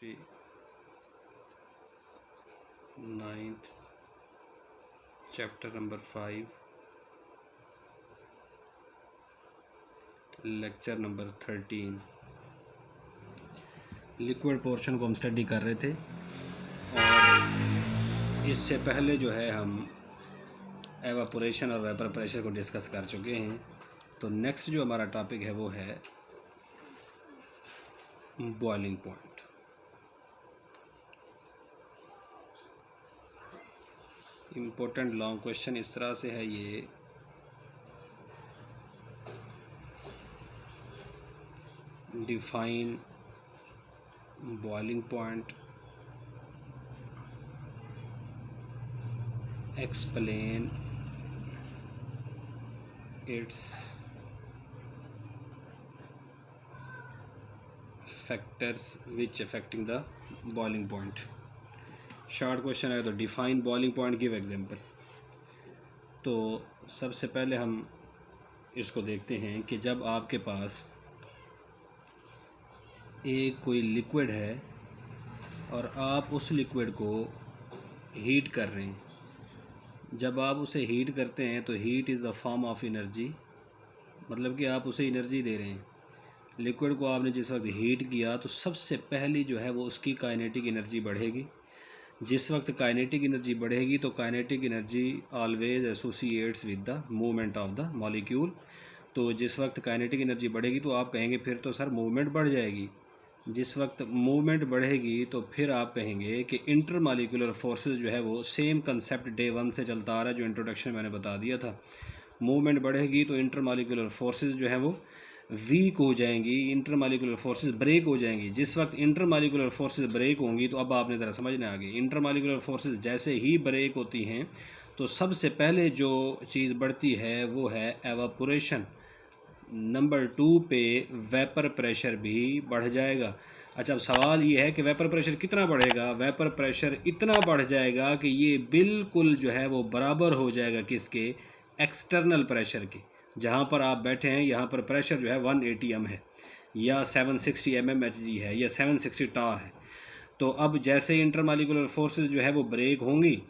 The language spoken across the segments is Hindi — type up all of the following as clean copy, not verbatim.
Chemistry 9th chapter number 5 lecture number 13 liquid portion को हम स्टडी कर रहे थे और इससे पहले जो है हम एवापोरेशन और वेपर प्रेशर को डिस्कस कर चुके हैं। तो नेक्स्ट जो हमारा टॉपिक है वो है boiling point. Important long question इस तरह से है ये, define boiling point, explain it's factors which affecting the boiling point. Short question है तो define boiling point, give example. तो सबसे पहले हम इसको देखते हैं कि जब आपके पास एक कोई लिक्विड है और आप उस लिक्विड को हीट कर रहे हैं, जब आप उसे हीट करते हैं तो heat is a form of energy, मतलब कि आप उसे एनर्जी दे रहे हैं। लिक्विड को आपने जिस वक्त हीट किया तो सबसे पहली जो है वो उसकी काइनेटिक एनर्जी बढ़ेगी। जिस वक्त काइनेटिक एनर्जी बढ़ेगी तो kinetic energy always associates with the movement of the molecule. तो जिस वक्त काइनेटिक एनर्जी बढ़ेगी तो आप कहेंगे फिर तो सर मूवमेंट बढ़ जाएगी। जिस वक्त मूवमेंट बढ़ेगी तो फिर आप कहेंगे कि इंटर मॉलिक्यूलर फोर्सेस जो है वो सेम कंसेप्ट डे 1 से चलता आ रहा है, जो इंट्रोडक्शन मैंने बता दिया था। मूवमेंट बढ़ेगी तो इंटर मॉलिक्यूलर फोर्सेस जो है वो वीक हो जाएंगी, इंटर मॉलिक्यूलर फोर्सेस ब्रेक हो जाएंगी। जिस वक्त इंटर मॉलिक्यूलर फोर्सेस ब्रेक होंगी तो अब आपने ज़रा समझने आ गई, इंटर मॉलिक्यूलर फोर्सेस जैसे ही ब्रेक होती हैं तो सबसे पहले जो चीज़ बढ़ती है वो है एवापोरेशन। नंबर 2 पे वेपर प्रेशर भी बढ़ जाएगा। अच्छा, अब सवाल ये है कि वेपर प्रेशर कितना बढ़ेगा। वेपर प्रेशर इतना बढ़ जाएगा कि ये बिल्कुल जो है वो बराबर हो जाएगा किसके, एक्सटर्नल प्रेशर के। जहाँ पर आप बैठे हैं यहाँ पर प्रेशर जो है 180 m है या 760 mmHg है या 760 टार है। तो अब जैसे इंटरमॉलिक्यूलर फोर्सेस जो है वो ब्रेक होंगी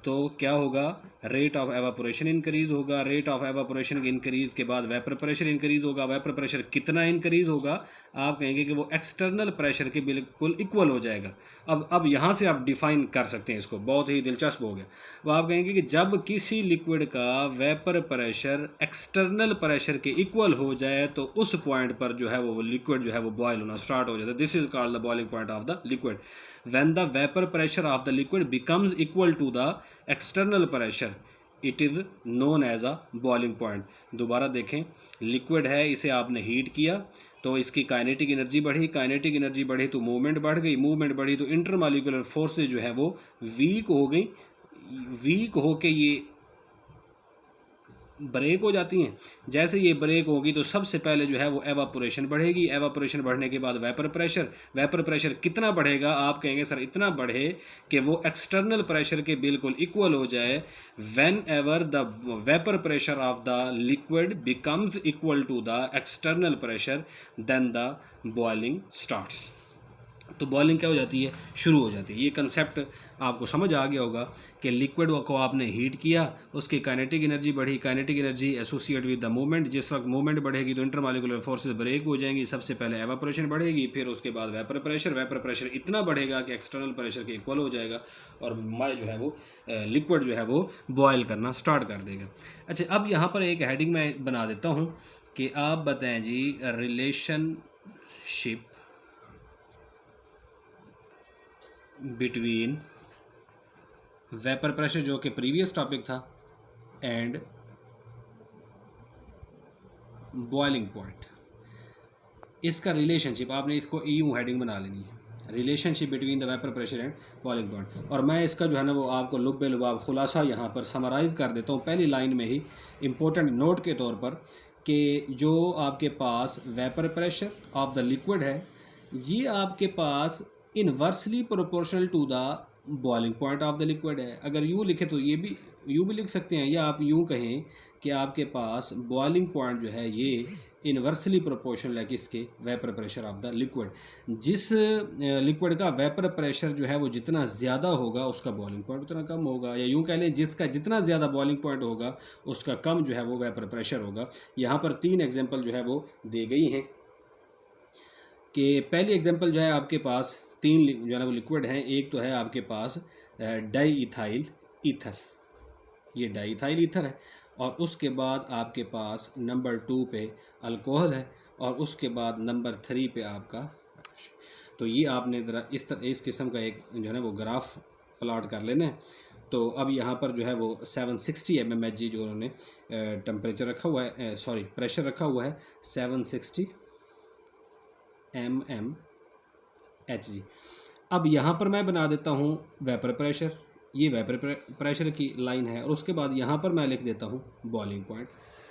तो क्या होगा, रेट ऑफ एवापोरेशन इंक्रीज़ होगा। रेट ऑफ एवापोरेशन के इंक्रीज़ के बाद वेपर प्रेशर इंक्रीज़ होगा। वेपर प्रेशर कितना इंक्रीज़ होगा, आप कहेंगे कि वो एक्सटर्नल प्रेशर के बिल्कुल इक्वल हो जाएगा। अब यहाँ से आप डिफ़ाइन कर सकते हैं इसको, बहुत ही दिलचस्प हो गया। वो आप कहेंगे कि जब किसी लिक्विड का वेपर प्रेशर एक्सटर्नल प्रेशर के इक्वल हो जाए तो उस पॉइंट पर जो है वो लिक्विड जो है वो बॉयल होना स्टार्ट हो जाता है। This is called the boiling point of the liquid. when the vapor pressure of the liquid becomes equal to the external pressure it is known as a boiling point। दोबारा देखें, लिक्विड है, इसे आपने हीट किया तो इसकी काइनेटिक एनर्जी बढ़ी, काइनेटिक एनर्जी बढ़ी तो मूवमेंट बढ़ गई, मूवमेंट बढ़ी तो इंटरमॉलिक्यूलर फोर्सेज जो है वो वीक हो गई, वीक होके ये ब्रेक हो जाती हैं। जैसे ये ब्रेक होगी तो सबसे पहले जो है वो एवापोरेशन बढ़ेगी। एवापोरेशन बढ़ने के बाद वेपर प्रेशर कितना बढ़ेगा, आप कहेंगे सर इतना बढ़े कि वो एक्सटर्नल प्रेशर के बिल्कुल इक्वल हो जाए। Whenever the vapour pressure of the liquid becomes equal to the external pressure then the boiling starts. तो बॉइलिंग क्या हो जाती है, शुरू हो जाती है। ये कंसेप्ट आपको समझ आ गया होगा कि लिक्विड को आपने हीट किया, उसकी काइनेटिक एनर्जी बढ़ी, kinetic energy associate with the movement. जिस वक्त मूवमेंट बढ़ेगी तो इंटरमॉलिक्यूलर फोर्सेस ब्रेक हो जाएंगी। सबसे पहले एवापोरेशन बढ़ेगी, फिर उसके बाद वेपर प्रेशर इतना बढ़ेगा कि एक्सटर्नल प्रेशर के इक्वल हो जाएगा और जो है वो लिक्विड जो है वो बॉयल करना स्टार्ट कर देगा। अच्छा, अब यहाँ पर एक हेडिंग मैं बना देता हूँ कि आप बताएँ जी, रिलेशनशिप बिटवीन वेपर प्रेशर जो कि प्रीवियस टॉपिक था एंड बॉइलिंग पॉइंट, इसका रिलेशनशिप आपने इसको यूँ हेडिंग बना लेनी है, relationship between the vapour pressure and boiling point. और मैं इसका जो है ना वो आपको लुब्बे लुबाब खुलासा यहाँ पर समराइज़ कर देता हूँ पहली लाइन में ही, इम्पोर्टेंट नोट के तौर पर, कि जो आपके पास vapour pressure of the liquid है ये आपके पास inversely proportional to the boiling point of the liquid है। अगर यूँ लिखे तो ये भी यूँ भी लिख सकते हैं, या आप यूँ कहें कि आपके पास बॉइलिंग पॉइंट जो है ये इन्वर्सली प्रोपोर्शनल है किसके, vapour pressure of the liquid. जिस लिक्विड का वेपर प्रेशर जो है वो जितना ज़्यादा होगा उसका बॉइलिंग पॉइंट उतना कम होगा, या यूँ कह लें जिसका जितना ज़्यादा बॉइलिंग पॉइंट होगा उसका कम जो है वो वेपर प्रेशर होगा। यहाँ पर 3 एग्जांपल जो है वो दे गई हैं कि पहली एग्जांपल जो है आपके पास 3 जो है ना वो लिक्विड हैं। एक तो है आपके पास डाई इथाइल ईथर, ये डाई इथाइल ईथर है, और उसके बाद आपके पास नंबर 2 पे अल्कोहल है, और उसके बाद नंबर 3 पे आपका। तो ये आपने ज़रा इस किस्म का एक जो है ना वो ग्राफ प्लॉट कर लेना है। तो अब यहाँ पर जो है वो 760 mmHg जो उन्होंने टेम्परेचर रखा हुआ है, सॉरी प्रेशर रखा हुआ है 760 mmHg। अब यहाँ पर मैं बना देता हूँ वेपर प्रेशर, ये वेपर प्रेशर की लाइन है, और उसके बाद यहाँ पर मैं लिख देता हूँ बॉइलिंग पॉइंट,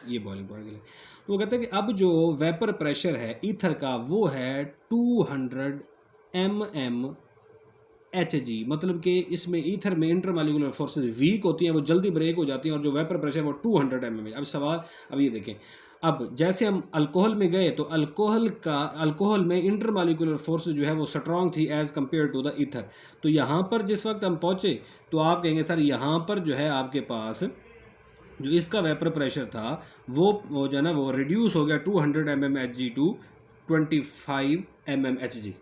ये बॉइलिंग पॉइंट के लिए। तो वो कहते हैं कि अब जो वेपर प्रेशर है ईथर का वो है 200 mmHg, मतलब कि इसमें ईथर में इंटरमॉलिक्यूलर फोर्सेस वीक होती हैं, वो जल्दी ब्रेक हो जाती हैं, और जो वेपर प्रेशर वो 200 mmHg। अब सवाल, अब ये देखें, अब जैसे हम अल्कोहल में गए तो अल्कोहल में इंटरमॉलिक्यूलर फोर्स जो है वो स्ट्रॉन्ग थी as compare to the ether. तो यहाँ पर जिस वक्त हम पहुँचे तो आप कहेंगे सर यहाँ पर जो है आपके पास जो इसका वेपर प्रेशर था वो जो है ना वो रिड्यूस हो गया 200 mmHg टू 25 mmHg,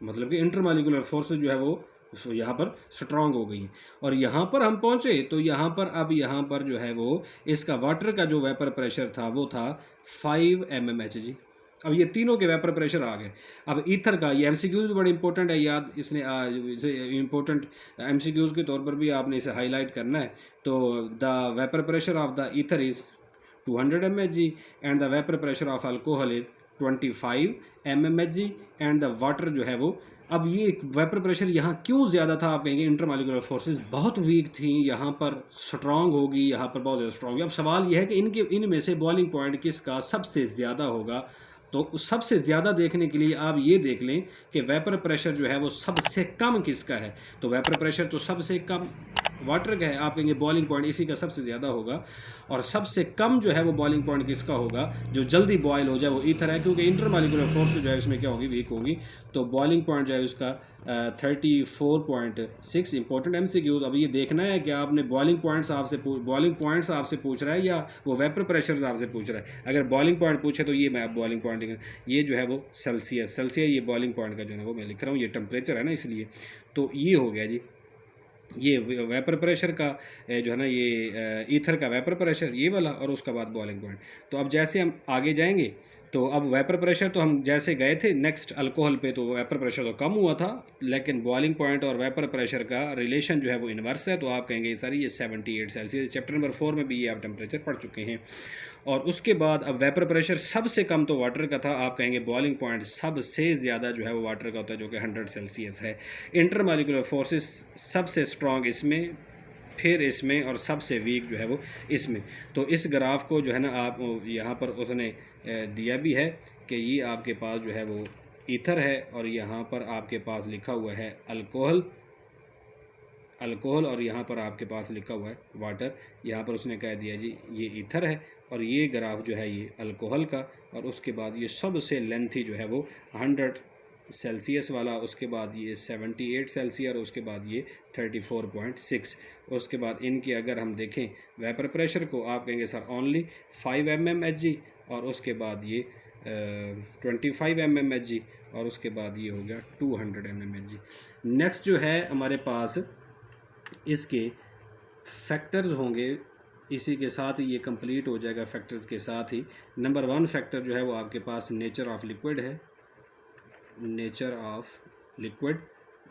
मतलब कि इंटरमॉलिक्यूलर फोर्स जो है वो यहाँ पर स्ट्रांग हो गई है। और यहाँ पर हम पहुँचे तो यहाँ पर अब यहाँ पर जो है वो इसका वाटर का जो वेपर प्रेशर था वो था 5 mmHg। अब ये तीनों के वेपर प्रेशर आ गए। अब ईथर का ये MCQs भी बड़े इंपॉर्टेंट है, याद इसने इंपॉर्टेंट MCQs के तौर पर भी आपने इसे हाईलाइट करना है। तो the vapour pressure of the ether is 200 mmHg and the vapour pressure of alcohol is 25 mmHg and the water जो है वो। अब ये वेपर प्रेशर यहाँ क्यों ज़्यादा था, आप कहेंगे इंटरमॉलिक्यूलर फोर्सेस बहुत वीक थी, यहाँ पर स्ट्रांग होगी, यहाँ पर बहुत ज़्यादा स्ट्रांग होगी। अब सवाल यह है कि इनमें से बॉइलिंग पॉइंट किसका सबसे ज़्यादा होगा। तो सबसे ज़्यादा देखने के लिए आप ये देख लें कि वेपर प्रेशर जो है वो सबसे कम किसका है। तो वेपर प्रेशर तो सबसे कम वाटर का है, आप कहेंगे बॉइलिंग पॉइंट इसी का सबसे ज़्यादा होगा। और सबसे कम जो है वो बॉइलिंग पॉइंट किसका होगा, जो जल्दी बॉयल हो जाए, वो ईथर है, क्योंकि इंटरमॉलिक्यूलर फोर्स जो है उसमें क्या होगी, वीक होगी। तो बॉइलिंग पॉइंट जो है उसका 34.6 इंपॉर्टेंट MCQs। अब ये देखना है कि आपने बॉइलिंग पॉइंट्स आपसे पूछ रहा है या वो वेपर प्रेशर आपसे पूछ रहा है। अगर बॉइलिंग पॉइंट पूछे तो ये मैं बॉइलिंग पॉइंट, ये जो है वो सेल्सियस ये बॉइलिंग पॉइंट का जो है वो मैं लिख रहा हूँ, ये टेम्परेचर है ना इसलिए। तो ये हो गया जी, ये वेपर प्रेशर का जो है ना ये ईथर का वेपर प्रेशर ये वाला, और उसका बाद बॉइलिंग पॉइंट। तो अब जैसे हम आगे जाएंगे तो अब वेपर प्रेशर तो हम जैसे गए थे नेक्स्ट अल्कोहल पे, तो वेपर प्रेशर तो कम हुआ था, लेकिन बॉइलिंग पॉइंट और वेपर प्रेशर का रिलेशन जो है वो इन्वर्स है। तो आप कहेंगे सर ये 78 सेल्सियस, चैप्टर नंबर 4 में भी ये आप टेम्परेचर पढ़ चुके हैं। और उसके बाद अब वेपर प्रेशर सबसे कम तो वाटर का था, आप कहेंगे बॉइलिंग पॉइंट सबसे ज़्यादा जो है वो वाटर का होता है जो कि 100 सेल्सियस है। इंटरमॉलिक्यूलर फोर्सेस सबसे स्ट्रॉन्ग इसमें, फिर इसमें, और सबसे वीक जो है वो इसमें। तो इस ग्राफ को जो है ना आप यहाँ पर उसने दिया भी है कि ये आपके पास जो है वो ईथर है, और यहाँ पर आपके पास लिखा हुआ है अल्कोहल, और यहाँ पर आपके पास लिखा हुआ है वाटर। यहाँ पर उसने कह दिया जी ये ईथर है, और ये ग्राफ जो है ये अल्कोहल का, और उसके बाद ये सबसे लेंथी जो है वो 100 सेल्सियस वाला, उसके बाद ये 78 सेल्सियस, और उसके बाद ये 34.6। उसके बाद इनकी अगर हम देखें वेपर प्रेशर को, आप कहेंगे सर ओनली 5 mmHg, और उसके बाद ये 25 mmHg, और उसके बाद ये हो गया 200 mmHg। नेक्स्ट जो है हमारे पास इसके फैक्टर्स होंगे, इसी के साथ ही ये कंप्लीट हो जाएगा फैक्टर्स के साथ ही। नंबर 1 फैक्टर जो है वो आपके पास नेचर ऑफ लिक्विड है, नेचर ऑफ लिक्विड।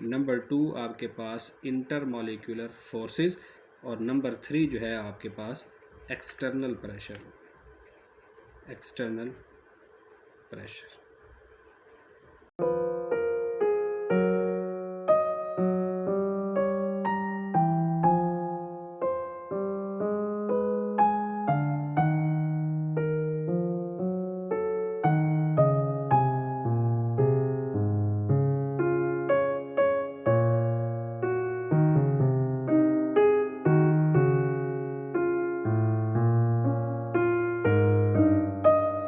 नंबर 2 आपके पास इंटरमॉलिक्यूलर फोर्सेस, और नंबर 3 जो है आपके पास एक्सटर्नल प्रेशर।